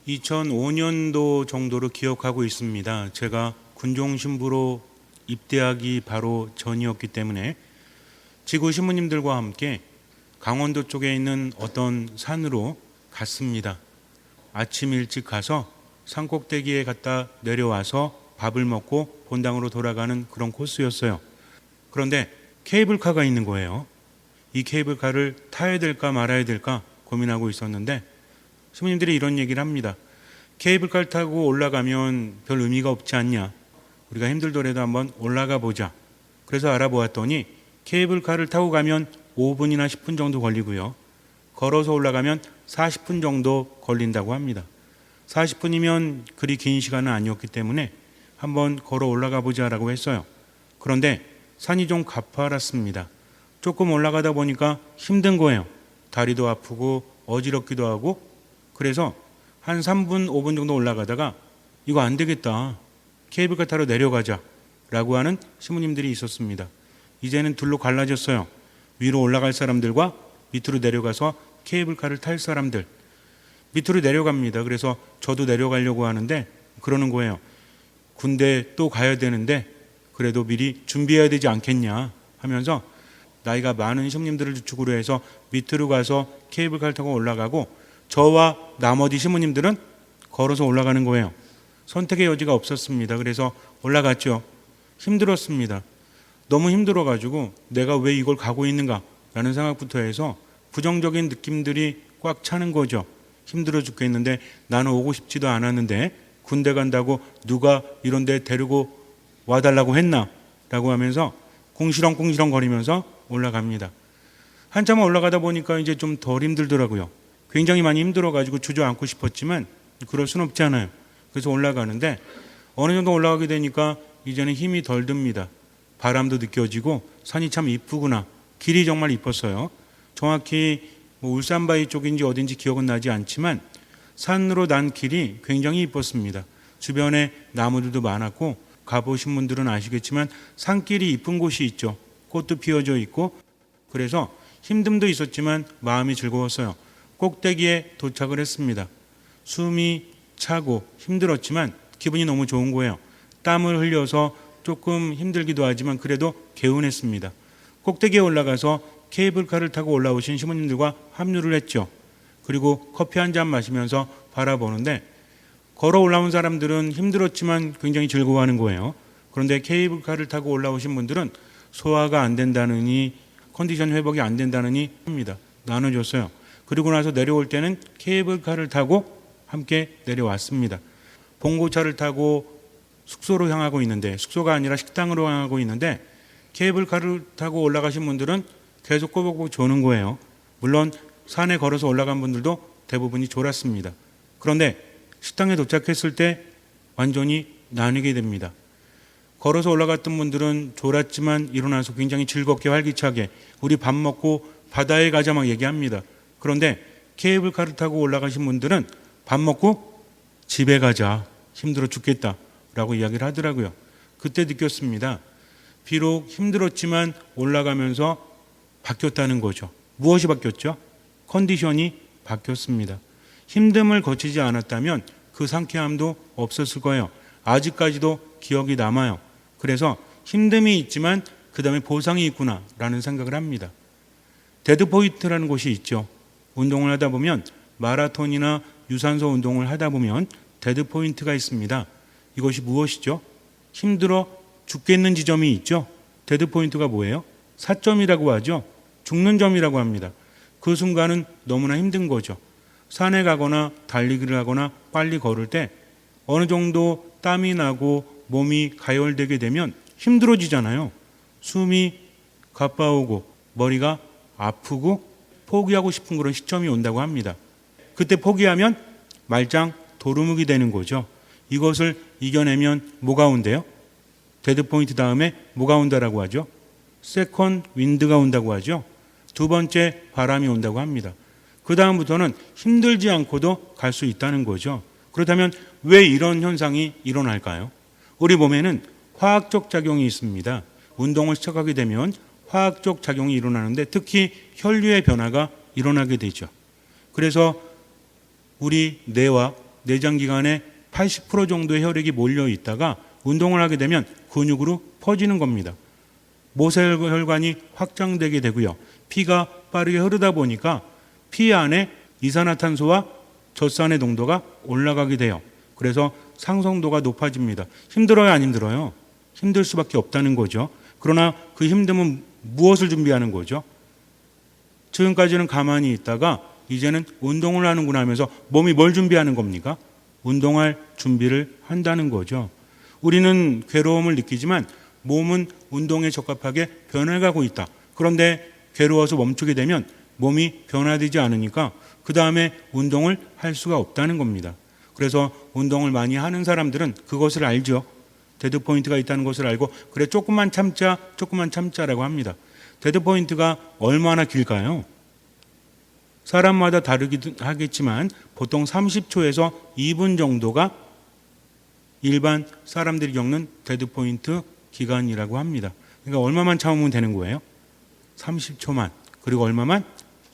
2005년도 정도로 기억하고 있습니다. 제가 군종 신부로 입대하기 바로 전이었기 때문에 지구 신부님들과 함께 강원도 쪽에 있는 어떤 산으로 갔습니다. 아침 일찍 가서 산꼭대기에 갔다 내려와서 밥을 먹고 본당으로 돌아가는 그런 코스였어요. 그런데 케이블카가 있는 거예요. 이 케이블카를 타야 될까 말아야 될까 고민하고 있었는데 신부님들이 이런 얘기를 합니다. 케이블카를 타고 올라가면 별 의미가 없지 않냐. 우리가 힘들더라도 한번 올라가 보자. 그래서 알아보았더니 케이블카를 타고 가면 5분이나 10분 정도 걸리고요. 걸어서 올라가면 40분 정도 걸린다고 합니다. 40분이면 그리 긴 시간은 아니었기 때문에 한번 걸어 올라가 보자라고 했어요. 그런데 산이 좀 가파랐습니다. 조금 올라가다 보니까 힘든 거예요. 다리도 아프고 어지럽기도 하고. 그래서 한 3분, 5분 정도 올라가다가 이거 안 되겠다. 케이블카 타러 내려가자 라고 하는 신부님들이 있었습니다. 이제는 둘로 갈라졌어요. 위로 올라갈 사람들과 밑으로 내려가서 케이블카를 탈 사람들. 밑으로 내려갑니다. 그래서 저도 내려가려고 하는데 그러는 거예요. 군대 또 가야 되는데 그래도 미리 준비해야 되지 않겠냐 하면서 나이가 많은 신부님들을 주축으로 해서 밑으로 가서 케이블카를 타고 올라가고 저와 나머지 신부님들은 걸어서 올라가는 거예요. 선택의 여지가 없었습니다. 그래서 올라갔죠. 힘들었습니다. 너무 힘들어가지고 내가 왜 이걸 가고 있는가라는 생각부터 해서 부정적인 느낌들이 꽉 차는 거죠. 힘들어 죽겠는데 나는 오고 싶지도 않았는데 군대 간다고 누가 이런 데 데리고 와달라고 했나? 라고 하면서 궁시렁궁시렁 거리면서 올라갑니다. 한참 올라가다 보니까 이제 좀 덜 힘들더라고요. 굉장히 많이 힘들어가지고 주저앉고 싶었지만 그럴 순 없잖아요. 그래서 올라가는데 어느 정도 올라가게 되니까 이제는 힘이 덜 듭니다. 바람도 느껴지고 산이 참 이쁘구나. 길이 정말 이뻤어요. 정확히 울산바위 쪽인지 어딘지 기억은 나지 않지만 산으로 난 길이 굉장히 이뻤습니다. 주변에 나무들도 많았고 가보신 분들은 아시겠지만 산길이 이쁜 곳이 있죠. 꽃도 피어져 있고 그래서 힘듦도 있었지만 마음이 즐거웠어요. 꼭대기에 도착을 했습니다. 숨이 차고 힘들었지만 기분이 너무 좋은 거예요. 땀을 흘려서 조금 힘들기도 하지만 그래도 개운했습니다. 꼭대기에 올라가서 케이블카를 타고 올라오신 신부님들과 합류를 했죠. 그리고 커피 한 잔 마시면서 바라보는데 걸어 올라온 사람들은 힘들었지만 굉장히 즐거워하는 거예요. 그런데 케이블카를 타고 올라오신 분들은 소화가 안 된다느니 컨디션 회복이 안 된다느니 합니다. 나눠줬어요. 그리고 나서 내려올 때는 케이블카를 타고 함께 내려왔습니다. 봉고차를 타고 숙소로 향하고 있는데 숙소가 아니라 식당으로 향하고 있는데 케이블카를 타고 올라가신 분들은 계속 꼬박꼬박 조는 거예요. 물론 산에 걸어서 올라간 분들도 대부분이 졸았습니다. 그런데 식당에 도착했을 때 완전히 나뉘게 됩니다. 걸어서 올라갔던 분들은 졸았지만 일어나서 굉장히 즐겁게 활기차게 우리 밥 먹고 바다에 가자 막 얘기합니다. 그런데 케이블카를 타고 올라가신 분들은 밥 먹고 집에 가자. 힘들어 죽겠다 라고 이야기를 하더라고요. 그때 느꼈습니다. 비록 힘들었지만 올라가면서 바뀌었다는 거죠. 무엇이 바뀌었죠? 컨디션이 바뀌었습니다. 힘듦을 거치지 않았다면 그 상쾌함도 없었을 거예요. 아직까지도 기억이 남아요. 그래서 힘듦이 있지만 그 다음에 보상이 있구나 라는 생각을 합니다. 데드포인트라는 곳이 있죠. 운동을 하다 보면 마라톤이나 유산소 운동을 하다 보면 데드포인트가 있습니다. 이것이 무엇이죠? 힘들어 죽겠는 지점이 있죠. 데드포인트가 뭐예요? 사점이라고 하죠. 죽는 점이라고 합니다. 그 순간은 너무나 힘든 거죠. 산에 가거나 달리기를 하거나 빨리 걸을 때 어느 정도 땀이 나고 몸이 가열되게 되면 힘들어지잖아요. 숨이 가빠오고 머리가 아프고 포기하고 싶은 그런 시점이 온다고 합니다. 그때 포기하면 말짱 도루묵이 되는 거죠. 이것을 이겨내면 뭐가 온대요? 데드포인트 다음에 뭐가 온다라고 하죠? 세컨 윈드가 온다고 하죠. 두 번째 바람이 온다고 합니다. 그 다음부터는 힘들지 않고도 갈 수 있다는 거죠. 그렇다면 왜 이런 현상이 일어날까요? 우리 몸에는 화학적 작용이 있습니다. 운동을 시작하게 되면 화학적 작용이 일어나는데 특히 혈류의 변화가 일어나게 되죠. 그래서 우리 뇌와 내장기관에 80% 정도의 혈액이 몰려 있다가 운동을 하게 되면 근육으로 퍼지는 겁니다. 모세혈관이 확장되게 되고요. 피가 빠르게 흐르다 보니까 피 안에 이산화탄소와 젖산의 농도가 올라가게 돼요. 그래서 상성도가 높아집니다. 힘들어요, 안 힘들어요? 힘들 수밖에 없다는 거죠. 그러나 그 힘듦은 무엇을 준비하는 거죠? 지금까지는 가만히 있다가 이제는 운동을 하는구나 하면서 몸이 뭘 준비하는 겁니까? 운동할 준비를 한다는 거죠. 우리는 괴로움을 느끼지만 몸은 운동에 적합하게 변해가고 있다. 그런데 괴로워서 멈추게 되면 몸이 변화되지 않으니까 그 다음에 운동을 할 수가 없다는 겁니다. 그래서 운동을 많이 하는 사람들은 그것을 알죠. 데드포인트가 있다는 것을 알고 그래 조금만 참자라고 합니다. 데드포인트가 얼마나 길까요? 사람마다 다르기도 하겠지만 보통 30초에서 2분 정도가 일반 사람들이 겪는 데드포인트 기간이라고 합니다. 그러니까 얼마만 참으면 되는 거예요? 30초만. 그리고 얼마만?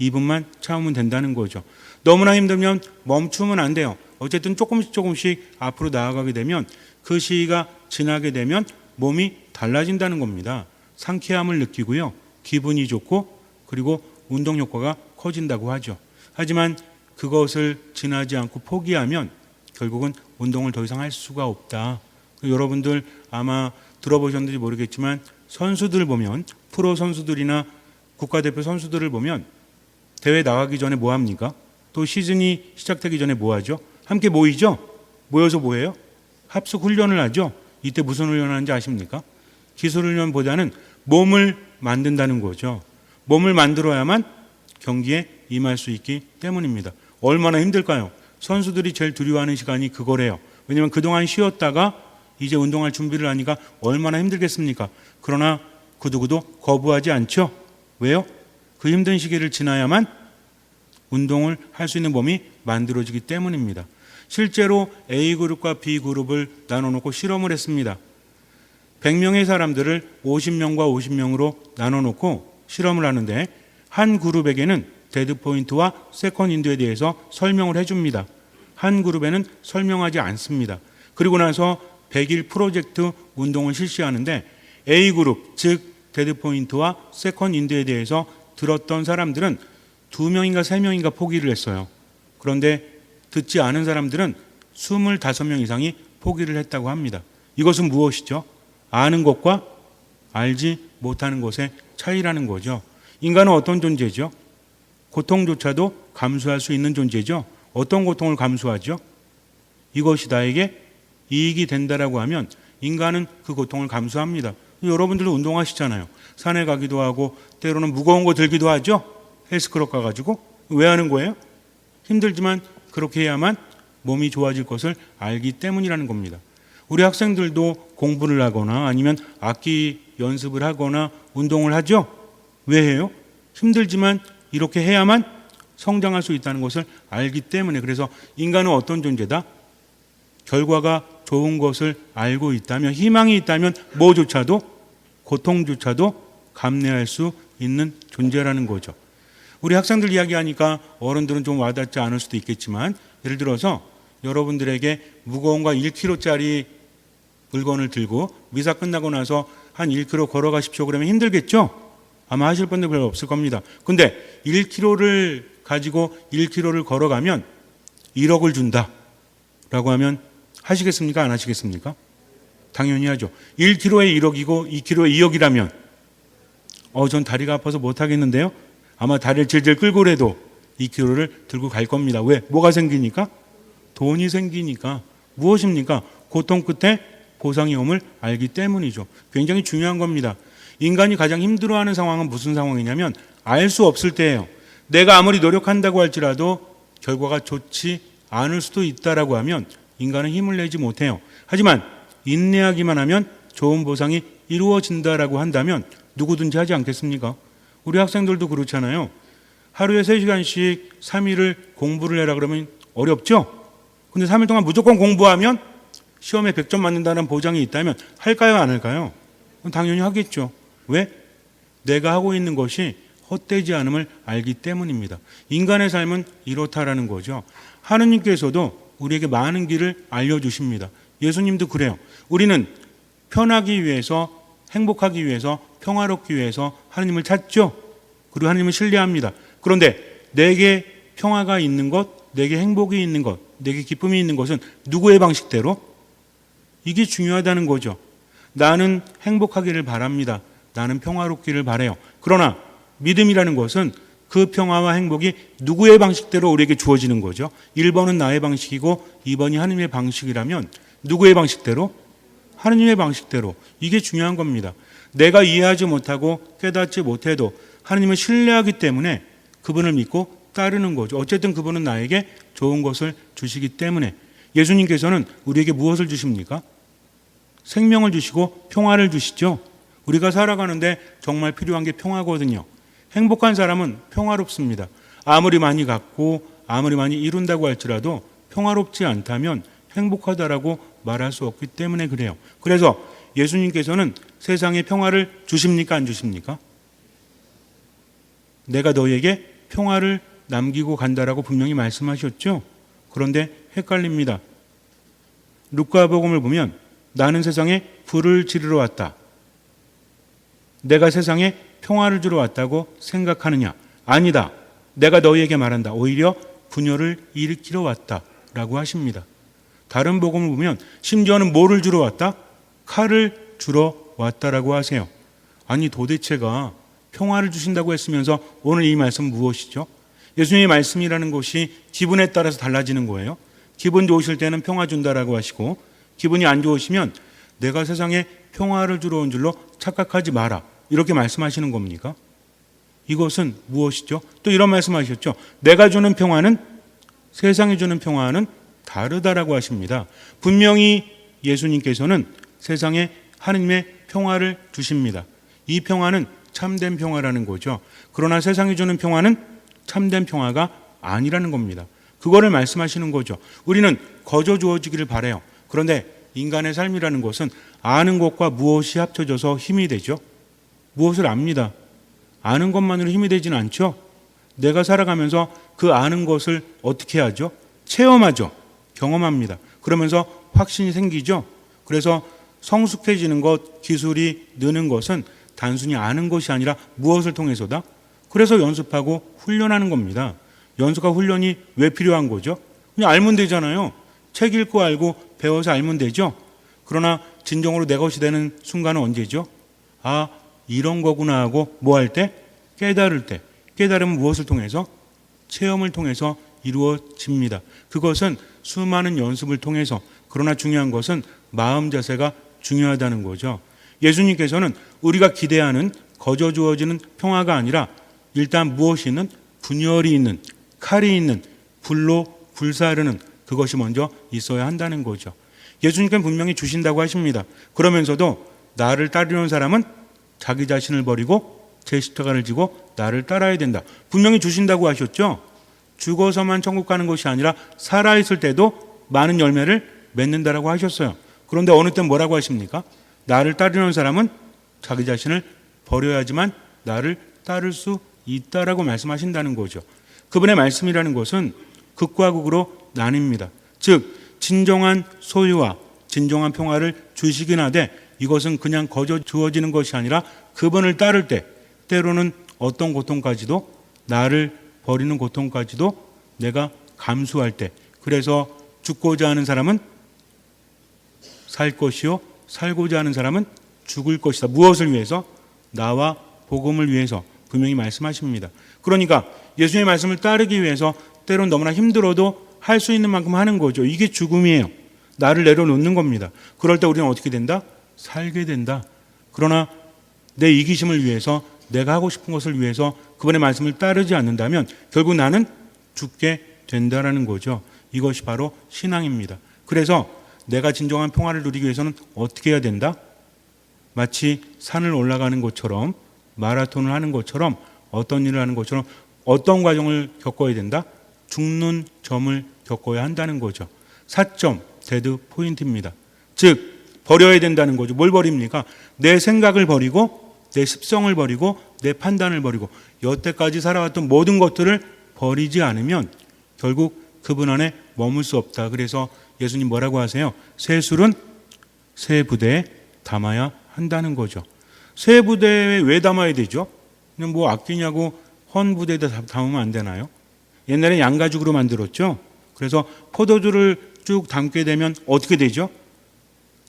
2분만 참으면 된다는 거죠. 너무나 힘들면 멈추면 안 돼요. 어쨌든 조금씩 앞으로 나아가게 되면 그 시기가 지나게 되면 몸이 달라진다는 겁니다. 상쾌함을 느끼고요. 기분이 좋고 그리고 운동 효과가 커진다고 하죠. 하지만 그것을 지나지 않고 포기하면 결국은 운동을 더 이상 할 수가 없다. 여러분들 아마 들어보셨는지 모르겠지만 선수들 보면 프로 선수들이나 국가대표 선수들을 보면 대회 나가기 전에 뭐 합니까? 또 시즌이 시작되기 전에 뭐 하죠? 함께 모이죠? 모여서 뭐 해요? 합숙 훈련을 하죠? 이때 무슨 훈련을 하는지 아십니까? 기술 훈련보다는 몸을 만든다는 거죠. 몸을 만들어야만 경기에 임할 수 있기 때문입니다. 얼마나 힘들까요? 선수들이 제일 두려워하는 시간이 그거래요. 왜냐하면 그동안 쉬었다가 이제 운동할 준비를 하니까 얼마나 힘들겠습니까? 그러나 그 누구도 거부하지 않죠. 왜요? 그 힘든 시기를 지나야만 운동을 할 수 있는 몸이 만들어지기 때문입니다. 실제로 A그룹과 B그룹을 나눠놓고 실험을 했습니다. 100명의 사람들을 50명과 50명으로 나눠놓고 실험을 하는데 한 그룹에게는 데드포인트와 세컨인드에 대해서 설명을 해줍니다. 한 그룹에는 설명하지 않습니다. 그리고 나서 100일 프로젝트 운동을 실시하는데 A그룹, 즉 데드포인트와 세컨인드에 대해서 들었던 사람들은 2명인가 3명인가 포기를 했어요. 그런데 듣지 않은 사람들은 25명 이상이 포기를 했다고 합니다. 이것은 무엇이죠? 아는 것과 알지 못하는 것의 차이라는 거죠. 인간은 어떤 존재죠? 고통조차도 감수할 수 있는 존재죠. 어떤 고통을 감수하죠? 이것이 나에게 이익이 된다라고 하면 인간은 그 고통을 감수합니다. 여러분들도 운동하시잖아요. 산에 가기도 하고 때로는 무거운 거 들기도 하죠. 헬스클럽 가가지고. 왜 하는 거예요? 힘들지만 그렇게 해야만 몸이 좋아질 것을 알기 때문이라는 겁니다. 우리 학생들도 공부를 하거나 아니면 악기 연습을 하거나 운동을 하죠. 왜 해요? 힘들지만 이렇게 해야만 성장할 수 있다는 것을 알기 때문에. 그래서 인간은 어떤 존재다? 결과가 좋은 것을 알고 있다면, 희망이 있다면 뭐조차도, 고통조차도 감내할 수 있는 존재라는 거죠. 우리 학생들 이야기하니까 어른들은 좀 와닿지 않을 수도 있겠지만, 예를 들어서 여러분들에게 무거운 거 1kg짜리 물건을 들고 미사 끝나고 나서 한 1km 걸어가십시오 그러면 힘들겠죠? 아마 하실 분들 별로 없을 겁니다. 근데 1km를 가지고 1km를 걸어가면 1억을 준다 라고 하면 하시겠습니까? 안 하시겠습니까? 당연히 하죠. 1km에 1억이고 2km에 2억이라면 전 다리가 아파서 못 하겠는데요. 아마 다리를 질질 끌고라도 2km를 들고 갈 겁니다. 왜? 뭐가 생기니까? 돈이 생기니까. 무엇입니까? 고통 끝에 보상이 옴을 알기 때문이죠. 굉장히 중요한 겁니다. 인간이 가장 힘들어하는 상황은 무슨 상황이냐면 알 수 없을 때예요. 내가 아무리 노력한다고 할지라도 결과가 좋지 않을 수도 있다라고 하면 인간은 힘을 내지 못해요. 하지만 인내하기만 하면 좋은 보상이 이루어진다라고 한다면 누구든지 하지 않겠습니까? 우리 학생들도 그렇잖아요. 하루에 3시간씩 3일을 공부를 해라 그러면 어렵죠? 근데 3일 동안 무조건 공부하면 시험에 100점 맞는다는 보장이 있다면 할까요? 안 할까요? 당연히 하겠죠. 왜? 내가 하고 있는 것이 헛되지 않음을 알기 때문입니다. 인간의 삶은 이렇다라는 거죠. 하느님께서도 우리에게 많은 길을 알려주십니다. 예수님도 그래요. 우리는 편하기 위해서, 행복하기 위해서, 평화롭기 위해서 하나님을 찾죠. 그리고 하나님을 신뢰합니다. 그런데 내게 평화가 있는 것, 내게 행복이 있는 것, 내게 기쁨이 있는 것은 누구의 방식대로? 이게 중요하다는 거죠. 나는 행복하기를 바랍니다. 나는 평화롭기를 바라요. 그러나 믿음이라는 것은 그 평화와 행복이 누구의 방식대로 우리에게 주어지는 거죠. 1번은 나의 방식이고 2번이 하나님의 방식이라면 누구의 방식대로? 하나님의 방식대로. 이게 중요한 겁니다. 내가 이해하지 못하고 깨닫지 못해도 하나님을 신뢰하기 때문에 그분을 믿고 따르는 거죠. 어쨌든 그분은 나에게 좋은 것을 주시기 때문에. 예수님께서는 우리에게 무엇을 주십니까? 생명을 주시고 평화를 주시죠. 우리가 살아가는데 정말 필요한 게 평화거든요. 행복한 사람은 평화롭습니다. 아무리 많이 갖고 아무리 많이 이룬다고 할지라도 평화롭지 않다면 행복하다라고 말할 수 없기 때문에 그래요. 그래서 예수님께서는 세상에 평화를 주십니까? 안 주십니까? 내가 너에게 평화를 남기고 간다라고 분명히 말씀하셨죠. 그런데 헷갈립니다. 루카복음을 보면 나는 세상에 불을 지르러 왔다. 내가 세상에 평화를 주러 왔다고 생각하느냐? 아니다. 내가 너희에게 말한다. 오히려 분열을 일으키러 왔다라고 하십니다. 다른 복음을 보면 심지어는 뭐를 주러 왔다? 칼을 주러 왔다라고 하세요. 아니 도대체가 평화를 주신다고 했으면서 오늘 이 말씀은 무엇이죠? 예수님의 말씀이라는 것이 기분에 따라서 달라지는 거예요. 기분 좋으실 때는 평화 준다라고 하시고 기분이 안 좋으시면 내가 세상에 평화를 주러 온 줄로 착각하지 마라. 이렇게 말씀하시는 겁니까? 이것은 무엇이죠? 또 이런 말씀하셨죠. 내가 주는 평화는 세상이 주는 평화는 다르다라고 하십니다. 분명히 예수님께서는 세상에 하느님의 평화를 주십니다. 이 평화는 참된 평화라는 거죠. 그러나 세상이 주는 평화는 참된 평화가 아니라는 겁니다. 그거를 말씀하시는 거죠. 우리는 거저 주어지기를 바라요. 그런데 인간의 삶이라는 것은 아는 것과 무엇이 합쳐져서 힘이 되죠? 무엇을 압니다. 아는 것만으로 힘이 되지는 않죠. 내가 살아가면서 그 아는 것을 어떻게 하죠? 체험하죠. 경험합니다. 그러면서 확신이 생기죠. 그래서 성숙해지는 것, 기술이 느는 것은 단순히 아는 것이 아니라 무엇을 통해서다? 그래서 연습하고 훈련하는 겁니다. 연습과 훈련이 왜 필요한 거죠? 그냥 알면 되잖아요. 책 읽고 알고 배워서 알면 되죠. 그러나 진정으로 내 것이 되는 순간은 언제죠? 아, 이런 거구나 하고 뭐 할 때? 깨달을 때. 깨달음은 무엇을 통해서? 체험을 통해서 이루어집니다. 그것은 수많은 연습을 통해서. 그러나 중요한 것은 마음 자세가 중요하다는 거죠. 예수님께서는 우리가 기대하는 거저 주어지는 평화가 아니라 일단 무엇이 있는? 분열이 있는, 칼이 있는, 불로 불사르는 그것이 먼저 있어야 한다는 거죠. 예수님께서는 분명히 주신다고 하십니다. 그러면서도 나를 따르는 사람은 자기 자신을 버리고 제 십자가를 지고 나를 따라야 된다. 분명히 주신다고 하셨죠. 죽어서만 천국 가는 것이 아니라 살아있을 때도 많은 열매를 맺는다라고 하셨어요. 그런데 어느 때 뭐라고 하십니까? 나를 따르는 사람은 자기 자신을 버려야지만 나를 따를 수 있다라고 말씀하신다는 거죠. 그분의 말씀이라는 것은 극과 극으로 나뉩니다. 즉 진정한 소유와 진정한 평화를 주시긴 하되 이것은 그냥 거저 주어지는 것이 아니라 그분을 따를 때 때로는 어떤 고통까지도 나를 버리는 고통까지도 내가 감수할 때 그래서 죽고자 하는 사람은 살 것이요 살고자 하는 사람은 죽을 것이다. 무엇을 위해서? 나와 복음을 위해서 분명히 말씀하십니다. 그러니까 예수님의 말씀을 따르기 위해서 때론 너무나 힘들어도 할 수 있는 만큼 하는 거죠. 이게 죽음이에요. 나를 내려놓는 겁니다. 그럴 때 우리는 어떻게 된다? 살게 된다. 그러나 내 이기심을 위해서 내가 하고 싶은 것을 위해서 그분의 말씀을 따르지 않는다면 결국 나는 죽게 된다라는 거죠. 이것이 바로 신앙입니다. 그래서 내가 진정한 평화를 누리기 위해서는 어떻게 해야 된다? 마치 산을 올라가는 것처럼 마라톤을 하는 것처럼 어떤 일을 하는 것처럼 어떤 과정을 겪어야 된다? 죽는 점을 겪어야 한다는 거죠. 4점 데드 포인트입니다. 즉 버려야 된다는 거죠. 뭘 버립니까? 내 생각을 버리고 내 습성을 버리고 내 판단을 버리고 여태까지 살아왔던 모든 것들을 버리지 않으면 결국 그분 안에 머물 수 없다. 그래서 예수님 뭐라고 하세요? 새 술은 새 부대에 담아야 한다는 거죠. 새 부대에 왜 담아야 되죠? 그냥 뭐 아끼냐고 헌 부대에다 담으면 안 되나요? 옛날에 양가죽으로 만들었죠. 그래서 포도주를 쭉 담게 되면 어떻게 되죠?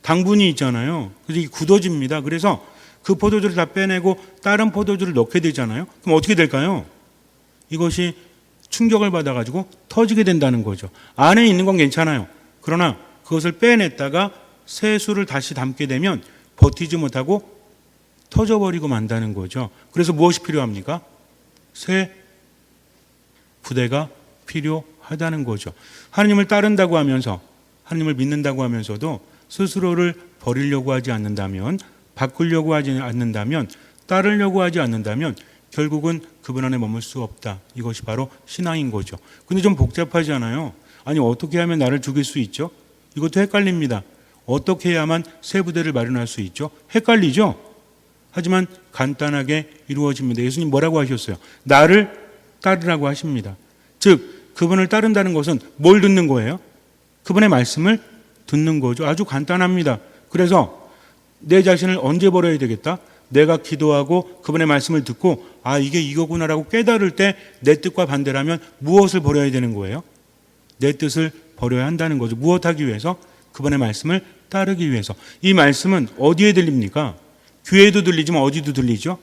당분이 있잖아요. 그래서 이게 굳어집니다. 그래서 그 포도주를 다 빼내고 다른 포도주를 넣게 되잖아요. 그럼 어떻게 될까요? 이것이 충격을 받아가지고 터지게 된다는 거죠. 안에 있는 건 괜찮아요. 그러나 그것을 빼냈다가 새 술을 다시 담게 되면 버티지 못하고 터져버리고 만다는 거죠. 그래서 무엇이 필요합니까? 새 부대가 필요하다는 거죠. 하나님을 따른다고 하면서, 하나님을 믿는다고 하면서도 스스로를 버리려고 하지 않는다면, 바꾸려고 하지 않는다면, 따르려고 하지 않는다면 결국은 그분 안에 머물 수 없다. 이것이 바로 신앙인 거죠. 근데 좀 복잡하지 않아요? 아니, 어떻게 하면 나를 죽일 수 있죠? 이것도 헷갈립니다. 어떻게 해야만 새 부대를 마련할 수 있죠? 헷갈리죠? 하지만 간단하게 이루어집니다. 예수님 뭐라고 하셨어요? 나를 따르라고 하십니다. 즉 그분을 따른다는 것은 뭘 듣는 거예요? 그분의 말씀을 듣는 거죠. 아주 간단합니다. 그래서 내 자신을 언제 버려야 되겠다? 내가 기도하고 그분의 말씀을 듣고 아, 이게 이거구나라고 깨달을 때 내 뜻과 반대라면 무엇을 버려야 되는 거예요? 내 뜻을 버려야 한다는 거죠. 무엇하기 위해서? 그분의 말씀을 따르기 위해서. 이 말씀은 어디에 들립니까? 귀에도 들리지만 어디도 들리죠?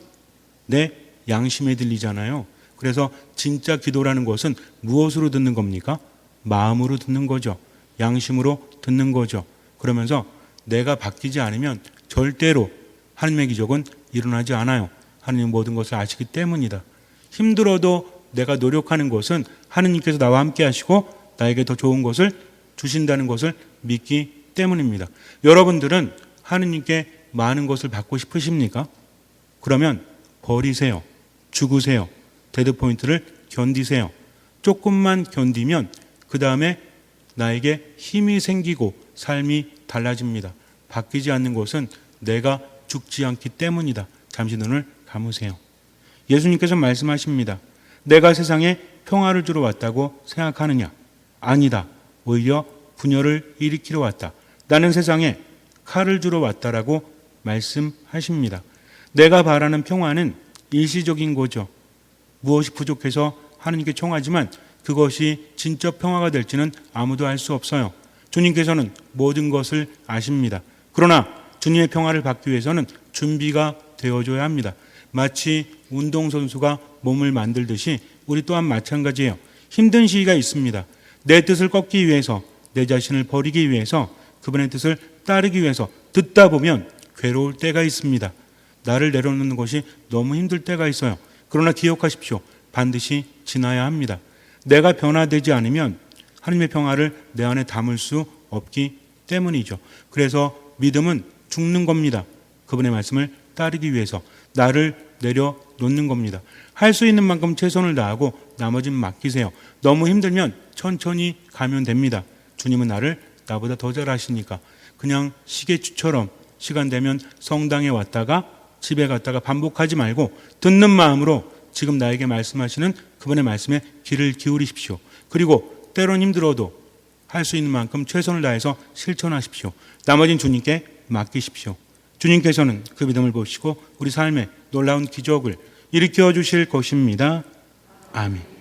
내 양심에 들리잖아요. 그래서 진짜 기도라는 것은 무엇으로 듣는 겁니까? 마음으로 듣는 거죠. 양심으로 듣는 거죠. 그러면서 내가 바뀌지 않으면 절대로 하나님의 기적은 일어나지 않아요. 하나님 모든 것을 아시기 때문이다. 힘들어도 내가 노력하는 것은 하나님께서 나와 함께 하시고 나에게 더 좋은 것을 주신다는 것을 믿기 때문입니다. 여러분들은 하나님께 많은 것을 받고 싶으십니까? 그러면 버리세요. 죽으세요. 데드포인트를 견디세요. 조금만 견디면 그 다음에 나에게 힘이 생기고 삶이 달라집니다. 바뀌지 않는 것은 내가 죽지 않기 때문이다. 잠시 눈을 감으세요. 예수님께서 말씀하십니다. 내가 세상에 평화를 주러 왔다고 생각하느냐? 아니다. 오히려 분열을 일으키러 왔다. 나는 세상에 칼을 주러 왔다라고 말씀하십니다. 내가 바라는 평화는 일시적인 거죠. 무엇이 부족해서 하나님께 청하지만 그것이 진짜 평화가 될지는 아무도 알 수 없어요. 주님께서는 모든 것을 아십니다. 그러나 주님의 평화를 받기 위해서는 준비가 되어줘야 합니다. 마치 운동선수가 몸을 만들듯이 우리 또한 마찬가지예요. 힘든 시기가 있습니다. 내 뜻을 꺾기 위해서, 내 자신을 버리기 위해서, 그분의 뜻을 따르기 위해서 듣다 보면 괴로울 때가 있습니다. 나를 내려놓는 것이 너무 힘들 때가 있어요. 그러나 기억하십시오. 반드시 지나야 합니다. 내가 변화되지 않으면 하나님의 평화를 내 안에 담을 수 없기 때문이죠. 그래서 믿음은 죽는 겁니다. 그분의 말씀을 따르기 위해서 나를 내려놓는 겁니다. 할 수 있는 만큼 최선을 다하고 나머지는 맡기세요. 너무 힘들면 천천히 가면 됩니다. 주님은 나보다 더 잘하시니까 그냥 시계추처럼 시간 되면 성당에 왔다가 집에 갔다가 반복하지 말고 듣는 마음으로 지금 나에게 말씀하시는 그분의 말씀에 귀를 기울이십시오. 그리고 때론 힘들어도 할 수 있는 만큼 최선을 다해서 실천하십시오. 나머지는 주님께 맡기십시오. 주님께서는 그 믿음을 보시고 우리 삶에 놀라운 기적을 일으켜 주실 것입니다. 아멘.